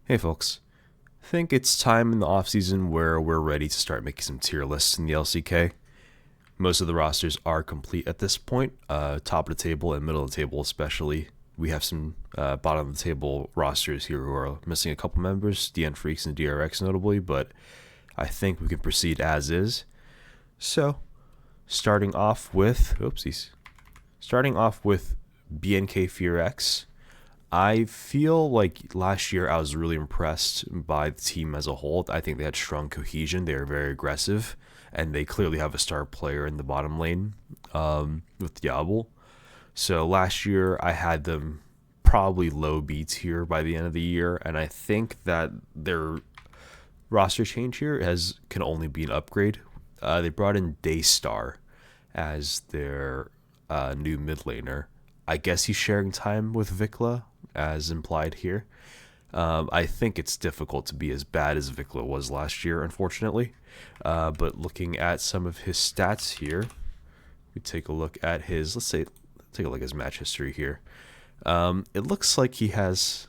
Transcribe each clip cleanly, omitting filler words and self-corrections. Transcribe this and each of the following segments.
Hey folks, I think it's time in the offseason where we're ready to start making some tier lists in the LCK. Most of the rosters are complete at this point, top of the table and middle of the table especially. We have some bottom of the table rosters here who are missing a couple members, DN Freaks and DRX notably, but I think we can proceed as is. So, starting off with BNK Fear X. I feel like last year I was really impressed by the team as a whole. I think they had strong cohesion. They were very aggressive, and they clearly have a star player in the bottom lane with Diablo. So last year I had them probably low B tier by the end of the year, and I think that their roster change here can only be an upgrade. They brought in Daystar as their new mid laner. I guess he's sharing time with Vikla, as implied here. I think it's difficult to be as bad as Vikla was last year, unfortunately. But looking at some of his stats here, we take a look at his, take a look at his match history here. It looks like he has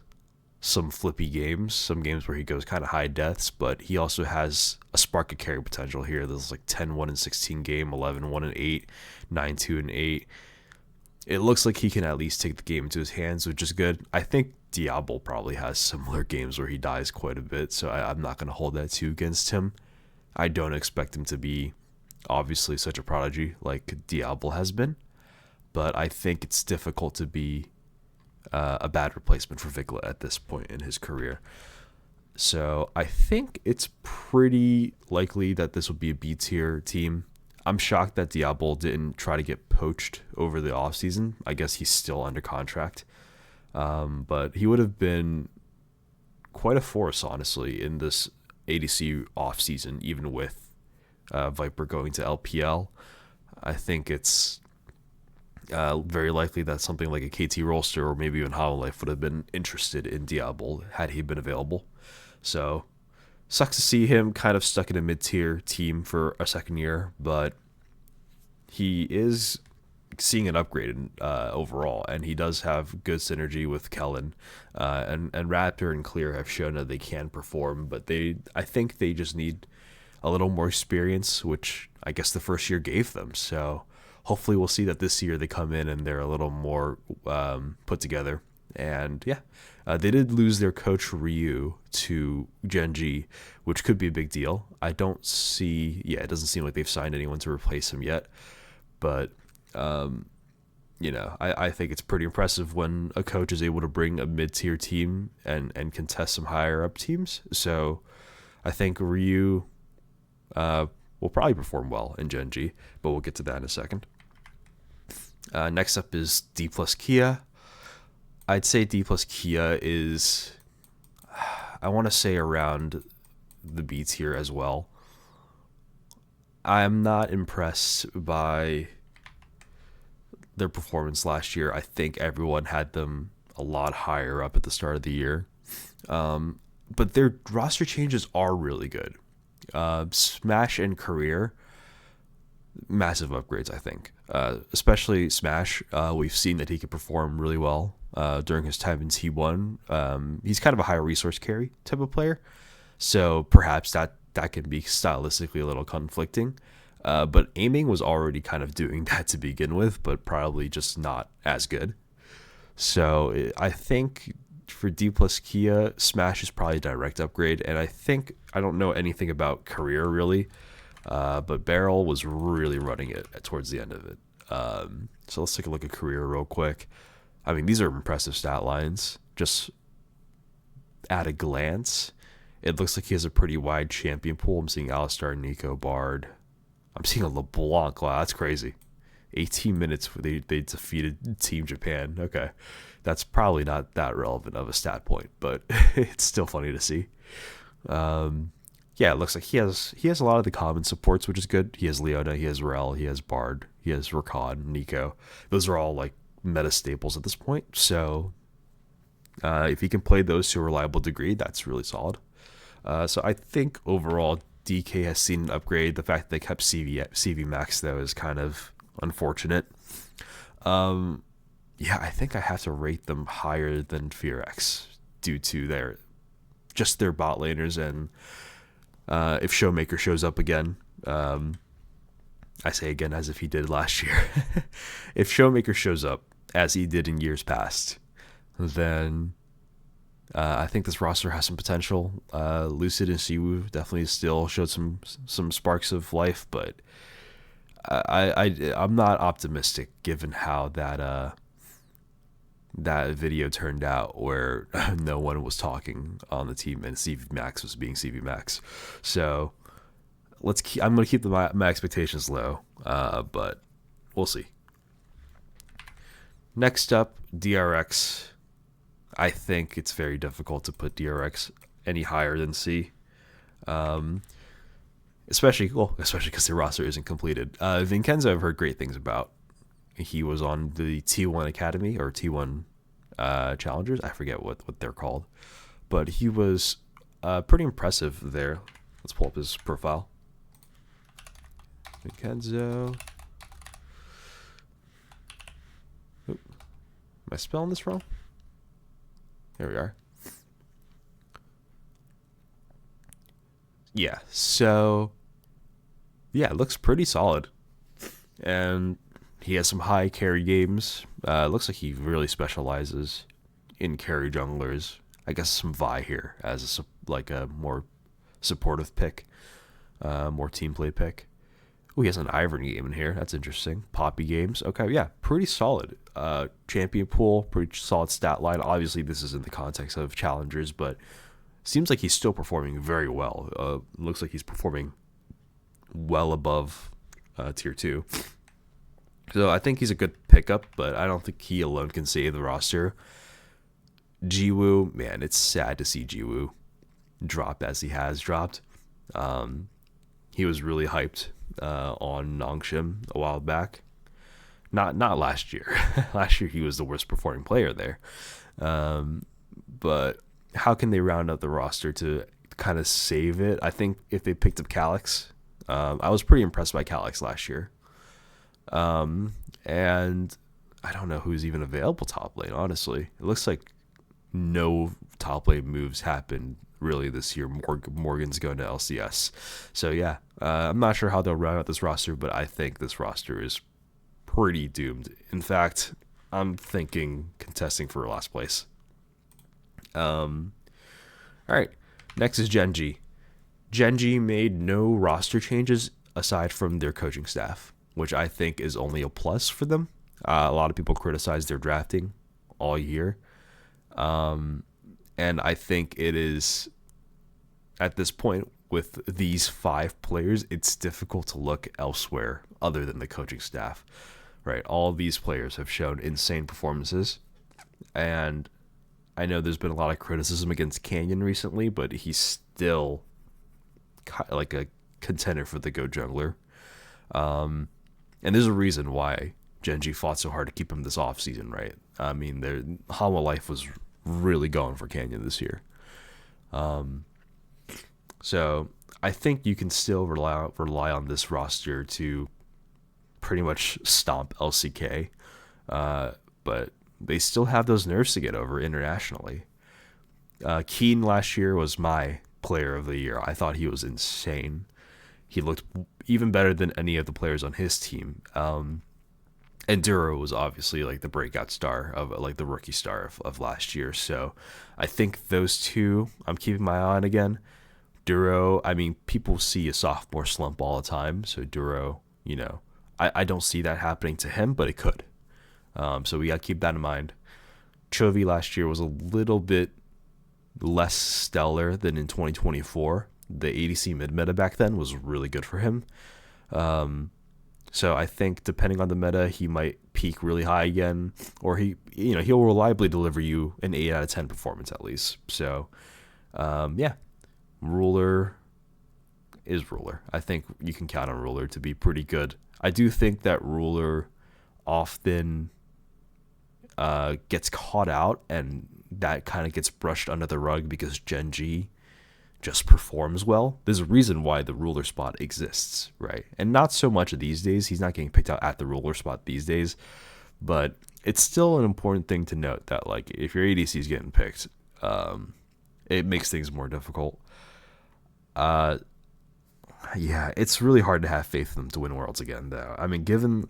some flippy games, some games where he goes kind of high deaths, but he also has a spark of carry potential here. There's like 10-1 and 16 game, 11-1 and 8, 9-2 and 8. It looks like he can at least take the game into his hands, which is good. I think Diablo probably has similar games where he dies quite a bit, so I'm not going to hold that too against him. I don't expect him to be obviously such a prodigy like Diablo has been, but I think it's difficult to be a bad replacement for Vikla at this point in his career. So I think it's pretty likely that this will be a B tier team. I'm shocked that Diablo didn't try to get poached over the offseason. I guess he's still under contract. But he would have been quite a force, honestly, in this ADC offseason, even with Viper going to LPL. I think it's very likely that something like a KT Rolster or maybe even Hololive would have been interested in Diablo had he been available. So, sucks to see him kind of stuck in a mid-tier team for a second year, but he is seeing an upgrade overall, and he does have good synergy with Kellen, and Raptor and Clear have shown that they can perform, but I think they just need a little more experience, which I guess the first year gave them. So hopefully we'll see that this year they come in and they're a little more put together. And yeah, they did lose their coach Ryu to Gen.G, which could be a big deal. It doesn't seem like they've signed anyone to replace him yet. But, I think it's pretty impressive when a coach is able to bring a mid-tier team and contest some higher-up teams. So I think Ryu will probably perform well in Gen.G, but we'll get to that in a second. Next up is D plus Kia. I'd say D plus Kia is, I want to say, around the B tier as well. I'm not impressed by their performance last year. I think everyone had them a lot higher up at the start of the year. But their roster changes are really good. Smash and Career, massive upgrades, I think. Especially Smash, we've seen that he can perform really well during his time in T1. He's kind of a high resource carry type of player, so perhaps that can be stylistically a little conflicting. But aiming was already kind of doing that to begin with, but probably just not as good. So I think for D plus Kia, Smash is probably a direct upgrade, and I don't know anything about Career really, but Barrel was really running it towards the end of it. So let's take a look at Career real quick. I mean, these are impressive stat lines. Just at a glance, it looks like he has a pretty wide champion pool. I'm seeing Alistar, Nico, Bard. I'm seeing a LeBlanc. Wow, that's crazy. 18 minutes they defeated Team Japan. Okay, that's probably not that relevant of a stat point, but it's still funny to see. Yeah, it looks like he has a lot of the common supports, which is good. He has Leona, he has Rel, he has Bard, he has Rakan, Nico. Those are all like meta staples at this point. So if he can play those to a reliable degree, that's really solid. So I think overall DK has seen an upgrade. The fact that they kept CV Max though is kind of unfortunate. Yeah, I think I have to rate them higher than Fear X due to their just their bot laners, and if Showmaker shows up again, I say again as if he did last year. If Showmaker shows up as he did in years past, then I think this roster has some potential. Lucid and Siwoo definitely still showed some sparks of life, but I'm not optimistic given how that video turned out, where no one was talking on the team and CV Max was being CV Max. So I'm gonna keep my expectations low, but we'll see. Next up, DRX. I think it's very difficult to put DRX any higher than C. Especially because the roster isn't completed. Vincenzo, I've heard great things about. He was on the T1 Academy or T1 Challengers. I forget what they're called, but he was pretty impressive there. Let's pull up his profile. Vincenzo. Oop. Am I spelling this wrong? There we are. Yeah, so yeah, it looks pretty solid. And he has some high carry games. Looks like he really specializes in carry junglers. I guess some Vi here as a more supportive pick, more team play pick. Oh, he has an Ivern game in here. That's interesting. Poppy games. Okay, yeah, pretty solid. Champion pool, pretty solid stat line. Obviously, this is in the context of challengers, but seems like he's still performing very well. Looks like he's performing well above tier 2. So I think he's a good pickup, but I don't think he alone can save the roster. Jiwoo, man, it's sad to see Jiwoo drop as he has dropped. He was really hyped on Nongshim a while back. Not last year. Last year he was the worst performing player there. But how can they round up the roster to kind of save it? I think if they picked up Calyx, I was pretty impressed by Calyx last year. And I don't know who's even available top lane, honestly. It looks like no top lane moves happened really this year. Morgan's going to LCS. So yeah, I'm not sure how they'll round out this roster, but I think this roster is pretty doomed. In fact, I'm thinking contesting for last place. All right, next is Gen.G. Gen.G made no roster changes aside from their coaching staff, which I think is only a plus for them. A lot of people criticize their drafting all year. And I think it is, at this point, with these 5 players, it's difficult to look elsewhere other than the coaching staff, right? All of these players have shown insane performances. And I know there's been a lot of criticism against Canyon recently, but he's still like a contender for the Go Jungler. And there's a reason why Gen.G fought so hard to keep him this offseason, right? I mean, Hama Life was really going for Canyon this year. So I think you can still rely on this roster to pretty much stomp LCK. But they still have those nerfs to get over internationally. Keen last year was my player of the year. I thought he was insane. He looked even better than any of the players on his team. And Duro was obviously like the breakout star of like the rookie star of last year. So I think those two I'm keeping my eye on again. Duro, I mean, people see a sophomore slump all the time. So Duro, I don't see that happening to him, but it could. So we got to keep that in mind. Chovy last year was a little bit less stellar than in 2024. The ADC mid-meta back then was really good for him. So I think depending on the meta, he might peak really high again, or he'll reliably deliver you an 8 out of 10 performance at least. So, yeah, Ruler is Ruler. I think you can count on Ruler to be pretty good. I do think that Ruler often gets caught out, and that kind of gets brushed under the rug because Gen.G just performs well. There's a reason why the Ruler spot exists, right? And not so much these days. He's not getting picked out at the Ruler spot these days, but it's still an important thing to note that like if your ADC is getting picked, It makes things more difficult. Uh, yeah, it's really hard to have faith in them to win Worlds again, though. I mean, given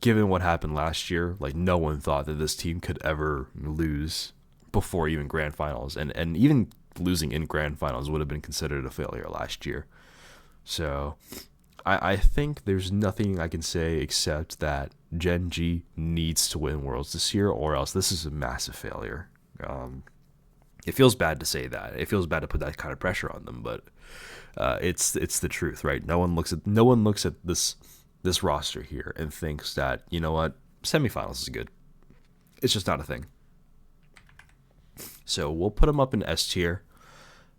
what happened last year, like no one thought that this team could ever lose before even grand finals, and even losing in grand finals would have been considered a failure last year. So I think there's nothing I can say except that Gen.G needs to win Worlds this year, or else this is a massive failure. Um, it feels bad to say that. It feels bad to put that kind of pressure on them, but it's the truth, right? No one looks at this roster here and thinks that, you know what, semifinals is good. It's just not a thing. So we'll put them up in S tier.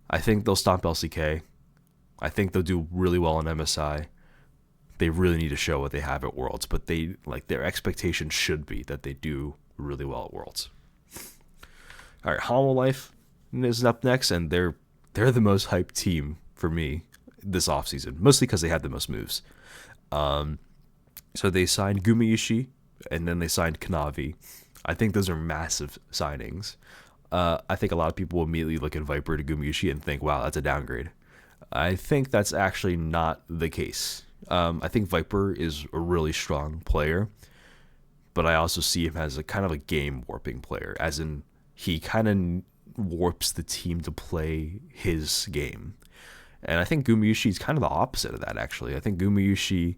I think they'll stomp LCK. I think they'll do really well in MSI. They really need to show what they have at Worlds, but their expectation should be that they do really well at Worlds. All right, Hololive is up next, and they're the most hyped team for me this offseason, mostly because they had the most moves. So they signed Gumayushi, and then they signed Kanavi. I think those are massive signings. I think a lot of people will immediately look at Viper to Gumayushi and think, wow, that's a downgrade. I think that's actually not the case. I think Viper is a really strong player, but I also see him as a kind of a game warping player, as in he kind of warps the team to play his game. And I think Gumayushi is kind of the opposite of that, actually. I think Gumayushi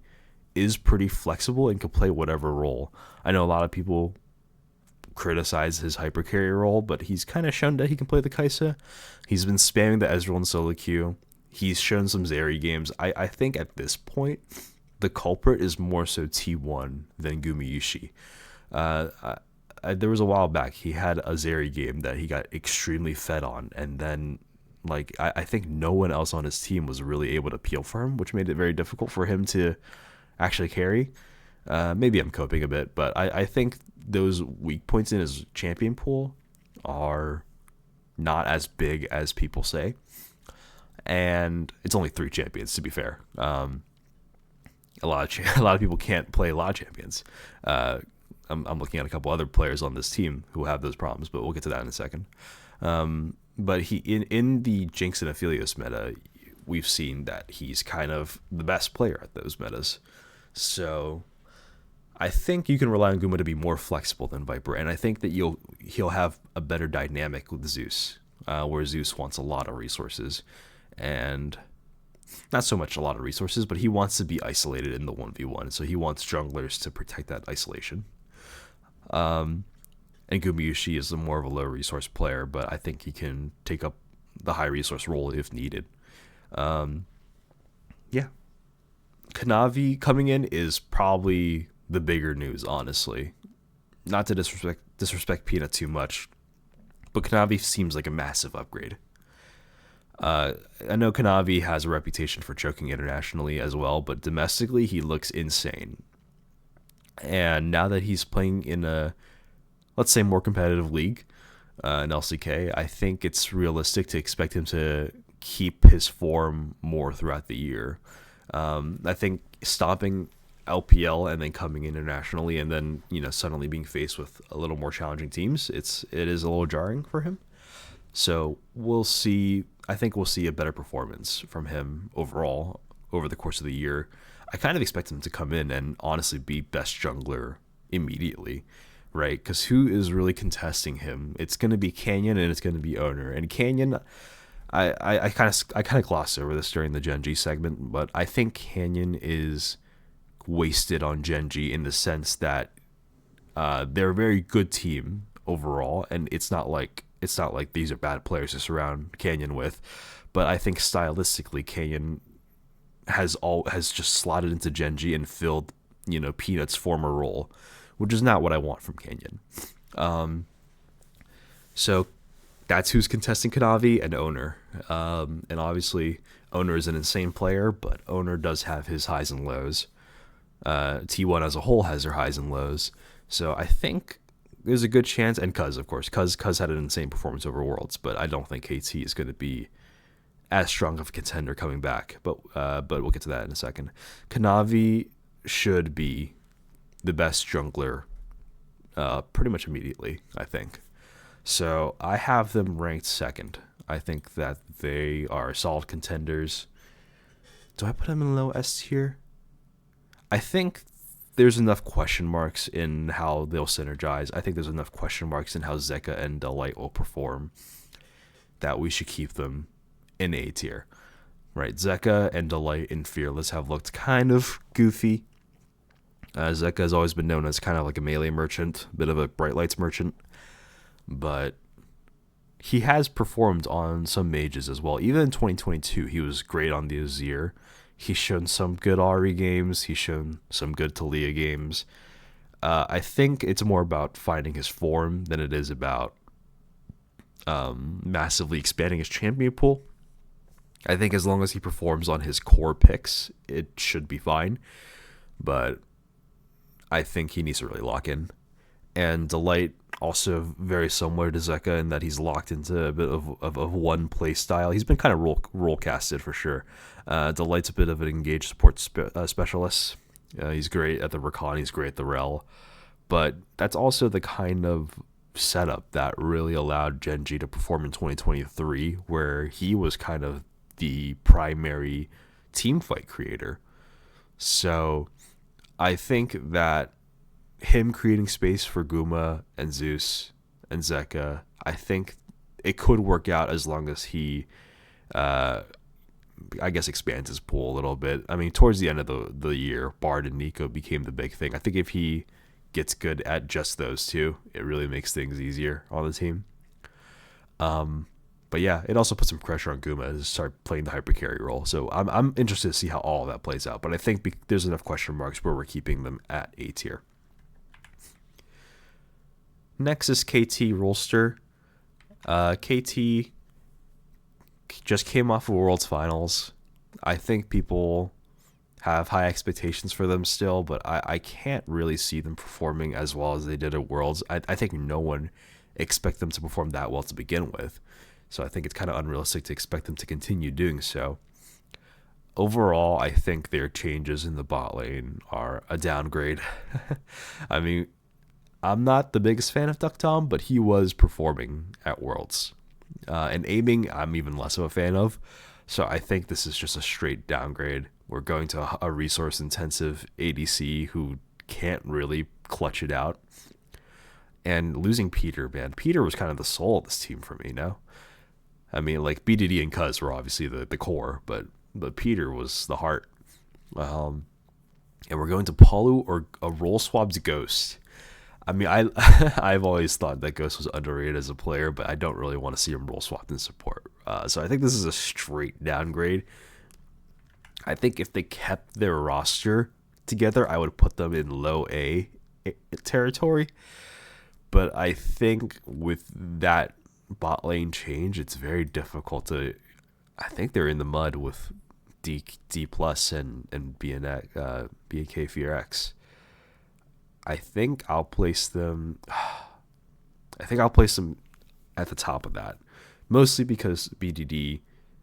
is pretty flexible and can play whatever role. I know a lot of people criticize his hyper carry role, but he's kind of shown that he can play the Kai'Sa. He's been spamming the Ezreal and solo queue. He's shown some Zeri games. I think at this point, the culprit is more so T1 than Gumayushi. There was a while back, he had a Zeri game that he got extremely fed on, and then I think no one else on his team was really able to peel for him, which made it very difficult for him to actually carry. Maybe I'm coping a bit, but I think those weak points in his champion pool are not as big as people say. And it's only 3 champions, to be fair. A lot of people can't play a lot of champions. I'm looking at a couple other players on this team who have those problems, but we'll get to that in a second. But he in the Jinx and Aphelios meta, we've seen that he's kind of the best player at those metas. So I think you can rely on Guma to be more flexible than Viper, and I think that he'll have a better dynamic with Zeus, where Zeus wants a lot of resources, and not so much a lot of resources, but he wants to be isolated in the 1v1, so he wants junglers to protect that isolation. And Gumayushi is more of a low resource player, but I think he can take up the high resource role if needed. Yeah. Kanavi coming in is probably the bigger news, honestly. Not to disrespect Peanut too much, but Kanavi seems like a massive upgrade. I know Kanavi has a reputation for choking internationally as well, but domestically he looks insane. And now that he's playing in a, let's say, more competitive league, in LCK, I think it's realistic to expect him to keep his form more throughout the year. I think stopping LPL and then coming internationally and then, suddenly being faced with a little more challenging teams, it is a little jarring for him. So we'll see. I think we'll see a better performance from him overall over the course of the year. I kind of expect him to come in and honestly be best jungler immediately, right? Because who is really contesting him? It's going to be Canyon and it's going to be Owner. And Canyon, I kind of glossed over this during the Gen.G segment, but I think Canyon is wasted on Gen.G in the sense that they're a very good team overall, and it's not like these are bad players to surround Canyon with, but I think stylistically Canyon has just slotted into Gen.G and filled Peanut's former role, which is not what I want from Canyon. So that's who's contesting Kanavi and Owner. And obviously Owner is an insane player, but Owner does have his highs and lows. T1 as a whole has their highs and lows. So I think there's a good chance, and Cuz, of course. Cuz had an insane performance over Worlds, but I don't think KT is going to be as strong of a contender coming back. But we'll get to that in a second. Kanavi should be the best jungler pretty much immediately, I think. So I have them ranked second. I think that they are solid contenders. Do I put them in low S tier? I think there's enough question marks in how they'll synergize. I think there's enough question marks in how Zeka and Delight will perform that we should keep them in A tier. Right, Zeka and Delight and Fearless have looked kind of goofy. Zeka has always been known as kind of like a melee merchant, a bit of a bright lights merchant, but he has performed on some mages as well. Even in 2022, he was great on the Azir. He's shown some good Ari games. He's shown some good Talia games. I think it's more about finding his form than it is about massively expanding his champion pool. I think as long as he performs on his core picks, it should be fine. But I think he needs to really lock in. And Delight, also very similar to Zeka in that he's locked into a bit of one play style. He's been kind of role casted for sure. Delight's a bit of an engaged support specialist. He's great at the Rakan, he's great at the Rel. But that's also the kind of setup that really allowed Gen.G to perform in 2023, where he was kind of the primary team fight creator. So I think that him creating space for Guma and Zeus and Zeka, I think it could work out as long as he, I guess, expands his pool a little bit. I mean, towards the end of the year, Bard and Nico became the big thing. I think if he gets good at just those two, it really makes things easier on the team. But yeah, it also puts some pressure on Guma to start playing the hyper carry role. So I'm interested to see how all of that plays out. But I think there's enough question marks where we're keeping them at A tier. Next is KT Rolster. KT just came off of Worlds Finals. I think people have high expectations for them still, but I can't really see them performing as well as they did at Worlds. I think no one expect them to perform that well to begin with. So I think it's kind of unrealistic to expect them to continue doing so. Overall, I think their changes in the bot lane are a downgrade. I mean, I'm not the biggest fan of Ducktom, but he was performing at Worlds. And aiming, I'm even less of a fan of. So I think this is just a straight downgrade. We're going to a resource-intensive ADC who can't really clutch it out. And losing Peter, man. Peter was kind of the soul of this team for me, no? I mean, like, BDD and Cuz were obviously the core, but Peter was the heart. And we're going to Palu or a role swapped Ghost. I mean, I've always thought that Ghost was underrated as a player, but I don't really want to see him role swapped in support. So I think this is a straight downgrade. I think if they kept their roster together, I would put them in low A territory. But I think with that bot lane change, it's very difficult to. I think they're in the mud with D plus and BNK Fear X. I think I'll place them. I think I'll place them at the top of that, mostly because BDD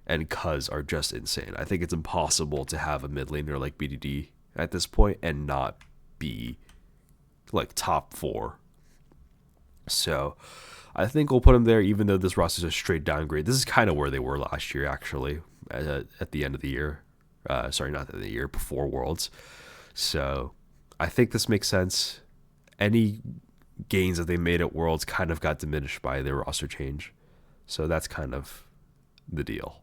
and Cuz are just insane. I think it's impossible to have a mid laner like BDD at this point and not be like top 4. So I think we'll put them there, even though this roster is a straight downgrade. This is kind of where they were last year, actually, at the end of the year. Sorry, not the year, before Worlds. So I think this makes sense. Any gains that they made at Worlds kind of got diminished by their roster change. So that's kind of the deal.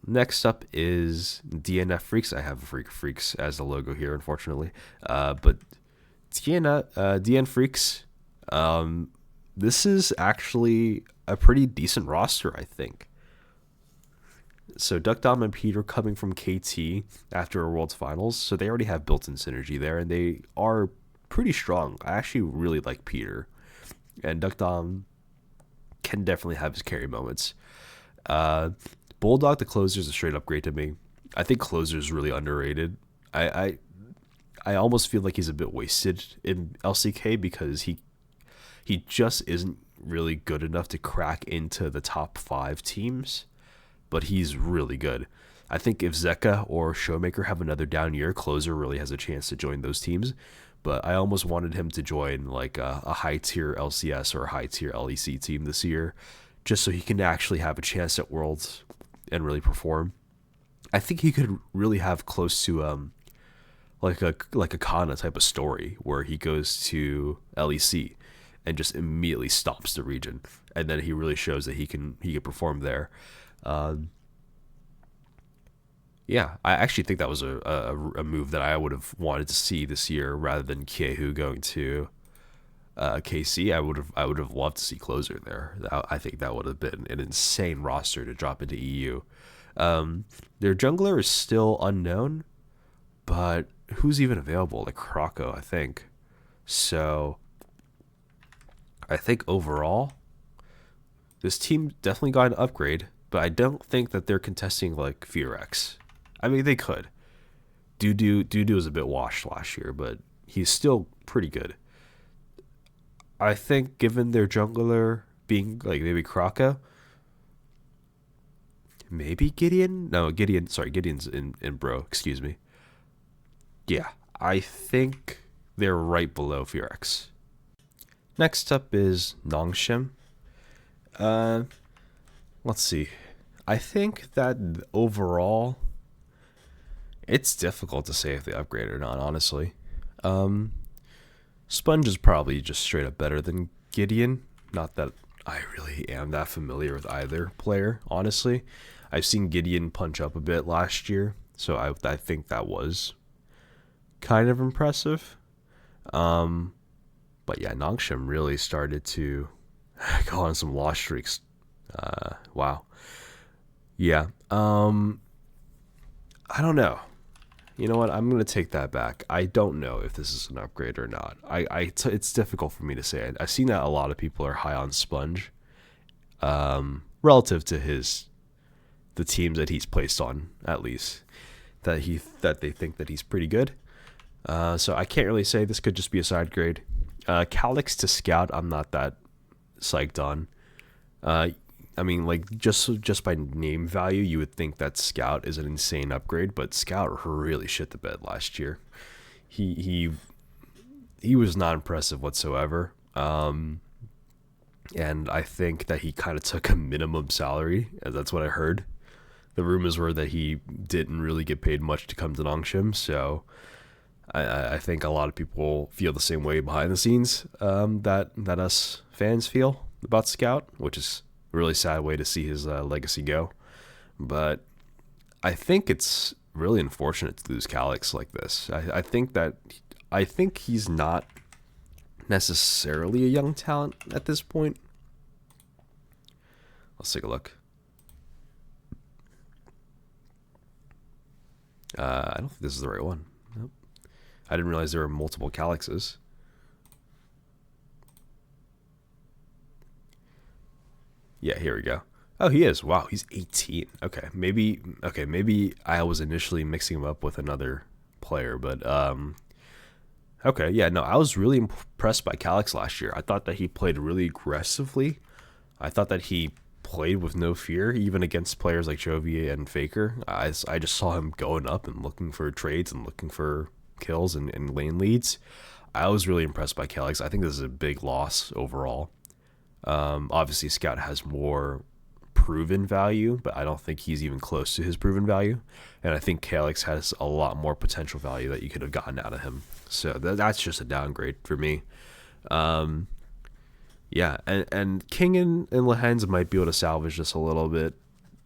Next up is DNF Freaks. I have Freaks as the logo here, unfortunately. But DN Freaks, this is actually a pretty decent roster, I think. So Duckdom and Peter coming from KT after a Worlds Finals, so they already have built-in synergy there, and they are pretty strong. I actually really like Peter, and Duckdom can definitely have his carry moments. Bulldog, the closer, is a straight upgrade to me. I think closer is really underrated. I almost feel like he's a bit wasted in LCK because he just isn't really good enough to crack into the top 5 teams, but he's really good. I think if Zeka or Showmaker have another down year, closer really has a chance to join those teams. but I almost wanted him to join like a high tier LCS or a high tier LEC team this year, just so he can actually have a chance at Worlds and really perform. I think he could really have close to like a Kana type of story where he goes to LEC and just immediately stops the region, and then he really shows that he can perform there. Um, yeah, I actually think that was a move that I would have wanted to see this year rather than Kyehu going to KC. I would have loved to see Closer there. I think that would have been an insane roster to drop into EU. Their jungler is still unknown, but who's even available? Like Kroko, I think. So I think overall, this team definitely got an upgrade, but I don't think that they're contesting like Furex. I mean, they could. Dudu was a bit washed last year, but he's still pretty good. I think given their jungler being like maybe Kraka, maybe Gideon. No, Gideon. Sorry, Gideon's in bro. Excuse me. Yeah, I think they're right below Furex. Next up is Nongshim. Uh, let's see. I think that overall, it's difficult to say if they upgrade or not. Honestly, um, Sponge is probably just straight up better than Gideon. Not that I really am that familiar with either player. Honestly, I've seen Gideon punch up a bit last year, so I think that was kind of impressive. Um, but yeah, Nongshim really started to go on some loss streaks. Wow. Yeah. I don't know. You know what? I'm gonna take that back. I don't know if this is an upgrade or not. It's difficult for me to say. I've seen that a lot of people are high on Sponge, relative to the teams that he's placed on, at least that they think that he's pretty good. So I can't really say. This could just be a side grade. Calyx to Scout, I'm not that psyched on. I mean, like just by name value, you would think that Scout is an insane upgrade, but Scout really shit the bed last year. He was not impressive whatsoever. And I think that he kind of took a minimum salary, as that's what I heard. The rumors were that he didn't really get paid much to come to Nongshim, so I think a lot of people feel the same way behind the scenes, that us fans feel about Scout, which is a really sad way to see his legacy go. But I think it's really unfortunate to lose Calyx like this. I think he's not necessarily a young talent at this point. Let's take a look. I don't think this is the right one. Nope. I didn't realize there were multiple Calyxes. Yeah, here we go. Oh, he is. Wow, he's 18. Okay, maybe I was initially mixing him up with another player, but okay, yeah, no, I was really impressed by Calyx last year. I thought that he played really aggressively. I thought that he played with no fear, even against players like Jovier and Faker. I just saw him going up and looking for trades and looking for kills and lane leads. I was really impressed by Calyx. I think this is a big loss overall. Obviously, Scout has more proven value, but I don't think he's even close to his proven value. And I think Calyx has a lot more potential value that you could have gotten out of him. So that's just a downgrade for me. Yeah, and King and Lehens might be able to salvage this a little bit,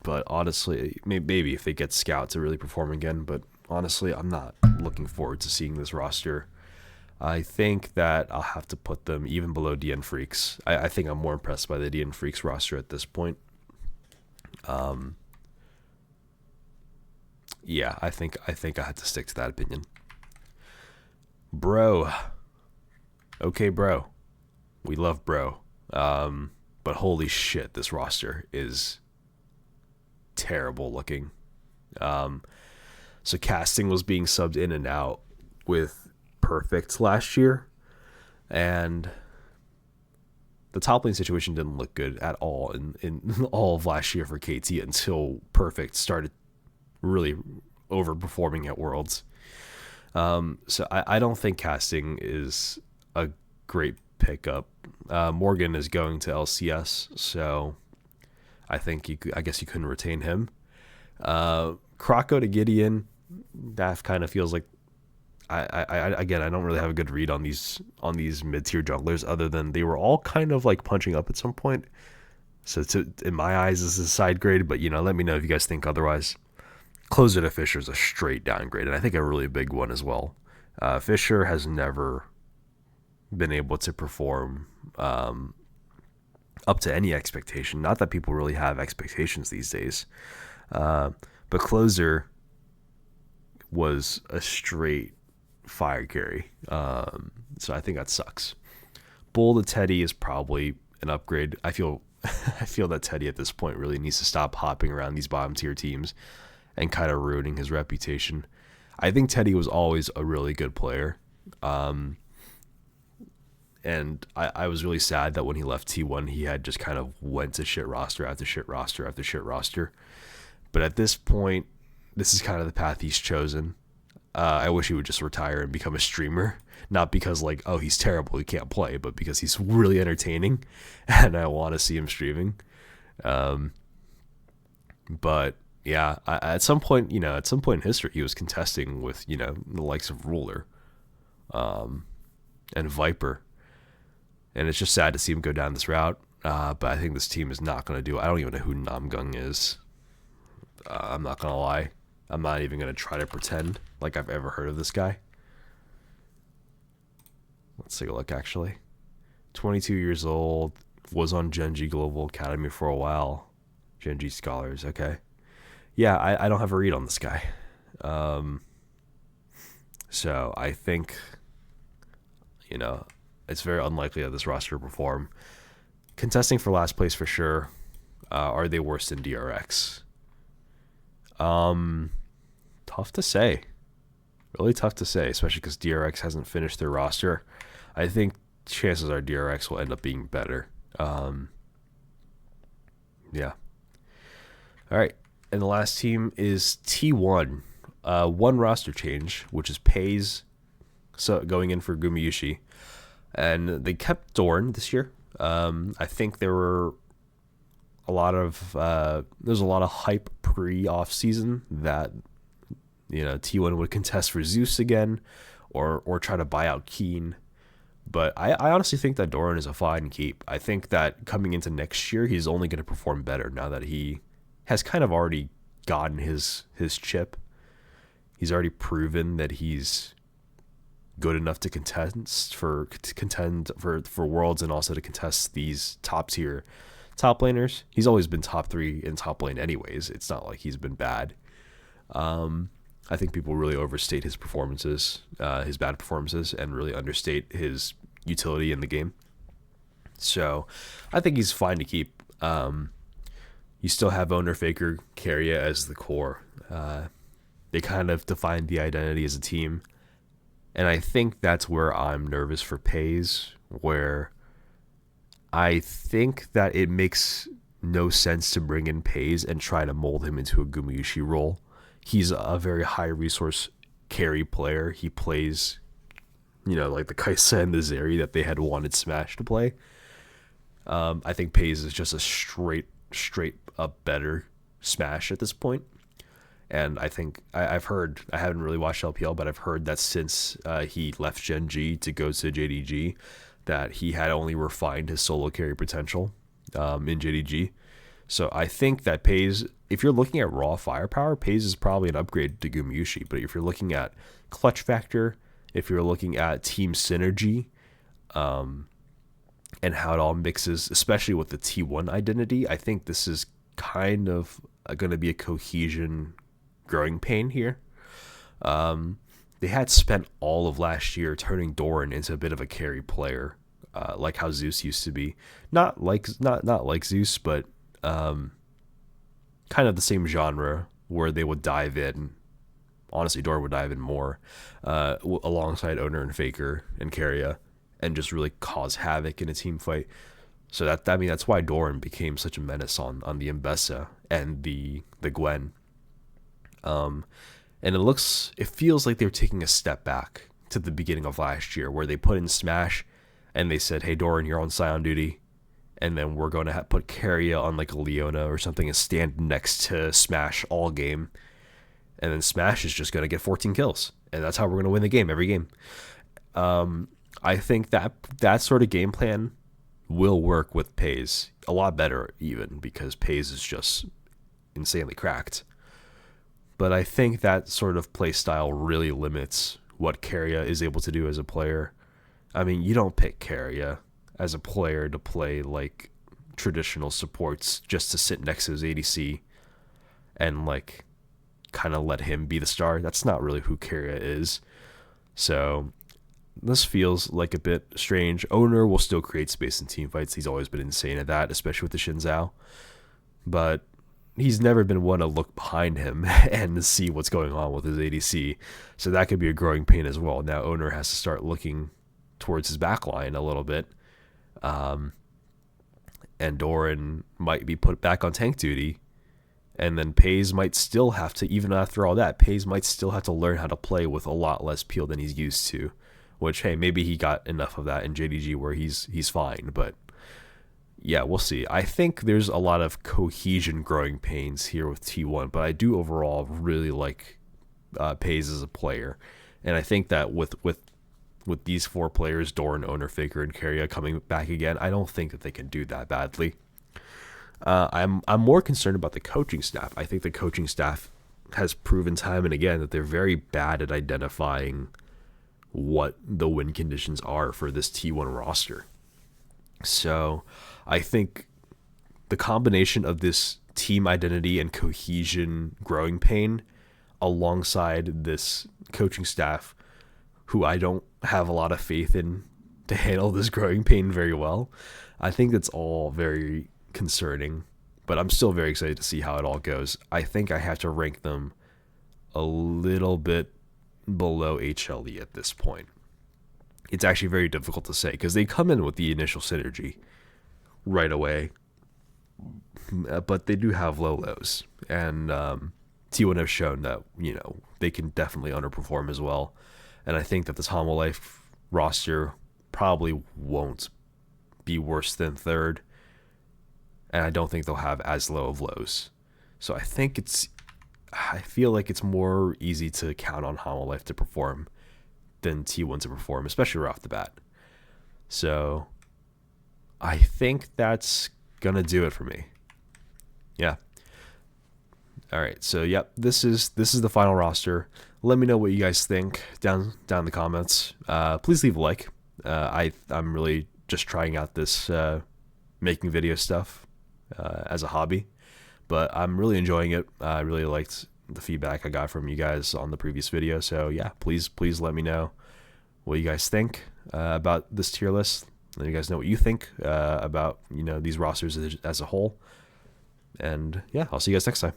but honestly, maybe if they get Scout to really perform again. But honestly, I'm not looking forward to seeing this roster. I think that I'll have to put them even below DN Freaks. I think I'm more impressed by the DN Freaks roster at this point. Yeah, I think I had to stick to that opinion. Bro. Okay, bro. We love bro. But holy shit, this roster is terrible looking. So casting was being subbed in and out with Perfect last year, and the top lane situation didn't look good at all in all of last year for KT until Perfect started really overperforming at Worlds. So I don't think casting is a great pickup. Morgan is going to LCS, so I guess you couldn't retain him. Krako to Gideon, that kind of feels like again, I don't really have a good read on these mid tier junglers other than they were all kind of like punching up at some point. So in my eyes, this is a side grade, but let me know if you guys think otherwise. Closer to Fisher is a straight downgrade, and I think a really big one as well. Fisher has never been able to perform up to any expectation. Not that people really have expectations these days, but Closer was a straight fire carry. So I think that sucks. Bull to Teddy is probably an upgrade. I feel that Teddy at this point really needs to stop hopping around these bottom tier teams and kind of ruining his reputation. I think Teddy was always a really good player. And I was really sad that when he left T1, he had just kind of went to shit roster after shit roster after shit roster. But at this point, this is kind of the path he's chosen. I wish he would just retire and become a streamer. Not because like, oh, he's terrible, he can't play, but because he's really entertaining and I want to see him streaming. But yeah, at some point in history, he was contesting with, the likes of Ruler and Viper. And it's just sad to see him go down this route. But I think this team is not going to do it. I don't even know who Namgung is. I'm not going to lie. I'm not even going to try to pretend like I've ever heard of this guy. Let's take a look, actually. 22 years old. Was on Gen.G Global Academy for a while. Gen.G Scholars, okay. Yeah, I don't have a read on this guy. So I think, it's very unlikely that this roster will perform. Contesting for last place for sure. Are they worse than DRX? Tough to say. Really tough to say, especially because DRX hasn't finished their roster. I think chances are DRX will end up being better. Yeah. All right. And the last team is T1. One roster change, which is Pays going in for Gumayushi. And they kept Dorn this year. I think there were there's a lot of hype pre-offseason that T1 would contest for Zeus again or try to buy out Keen. But I honestly think that Doran is a fine keep. I think that coming into next year, he's only going to perform better now that he has kind of already gotten his chip. He's already proven that he's good enough to contend for Worlds and also to contest these top laners. He's always been top 3 in top lane anyways. It's not like he's been bad. I think people really overstate his performances, his bad performances, and really understate his utility in the game. So I think he's fine to keep. You still have Owner, Faker, Carrier as the core. They kind of define the identity as a team. And I think that's where I'm nervous for Pays, where I think that it makes no sense to bring in Pays and try to mold him into a Gumayushi role. He's a very high resource carry player. He plays, like the Kai'Sa and the Zeri that they had wanted Smash to play. I think Pays is just a straight up better Smash at this point. And I think I've heard, I haven't really watched LPL, but I've heard that since he left Gen.G to go to JDG, that he had only refined his solo carry potential in JDG. So I think that Pays, if you're looking at raw firepower, Pays is probably an upgrade to Gumayushi. But if you're looking at clutch factor, if you're looking at team synergy, and how it all mixes, especially with the T1 identity, I think this is kind of going to be a cohesion growing pain here. They had spent all of last year turning Doran into a bit of a carry player, like how Zeus used to be. Not like Zeus, but kind of the same genre where they would dive in. Honestly, Doran would dive in more alongside Owner and Faker and Carrier and just really cause havoc in a team fight. So that's why Doran became such a menace on the Mbessa and the Gwen. And it feels like they're taking a step back to the beginning of last year, where they put in Smash and they said, hey, Doran, you're on Scion duty. And then we're going to put Keria on like a Leona or something and stand next to Smash all game. And then Smash is just going to get 14 kills. And that's how we're going to win the game every game. I think that sort of game plan will work with Pays a lot better, even because Pays is just insanely cracked. But I think that sort of play style really limits what Keria is able to do as a player. I mean, you don't pick Keria as a player to play like traditional supports just to sit next to his ADC and like kind of let him be the star. That's not really who Keria is. So this feels like a bit strange. Owner will still create space in team fights. He's always been insane at that, especially with the Xin Zhao. But he's never been one to look behind him and see what's going on with his ADC. So that could be a growing pain as well. Now Owner has to start looking towards his backline a little bit. And Doran might be put back on tank duty. And then Pays might still have to, even after all that, Pays might still have to learn how to play with a lot less peel than he's used to. Which, hey, maybe he got enough of that in Gen.G where he's fine. But yeah, we'll see. I think there's a lot of cohesion growing pains here with T1, but I do overall really like Pays as a player. And I think that with these four players, Doran, Owner, Faker, and Keria coming back again, I don't think that they can do that badly. I'm more concerned about the coaching staff. I think the coaching staff has proven time and again that they're very bad at identifying what the win conditions are for this T1 roster. So I think the combination of this team identity and cohesion growing pain alongside this coaching staff, who I don't have a lot of faith in to handle this growing pain very well, I think that's all very concerning. But I'm still very excited to see how it all goes. I think I have to rank them a little bit below HLE at this point. It's actually very difficult to say because they come in with the initial synergy right away, but they do have low lows, and T1 have shown that they can definitely underperform as well. And I think that this Homolife roster probably won't be worse than third, and I don't think they'll have as low of lows. So I feel like it's more easy to count on Homolife to perform than T1 to perform, especially right off the bat. So I think that's going to do it for me. Yeah. All right. So, yep, this is the final roster. Let me know what you guys think down in the comments. Please leave a like. I'm really just trying out this making video stuff as a hobby. But I'm really enjoying it. I really liked the feedback I got from you guys on the previous video. So yeah, please let me know what you guys think about this tier list. Let you guys know what you think about these rosters as a whole. And yeah, I'll see you guys next time.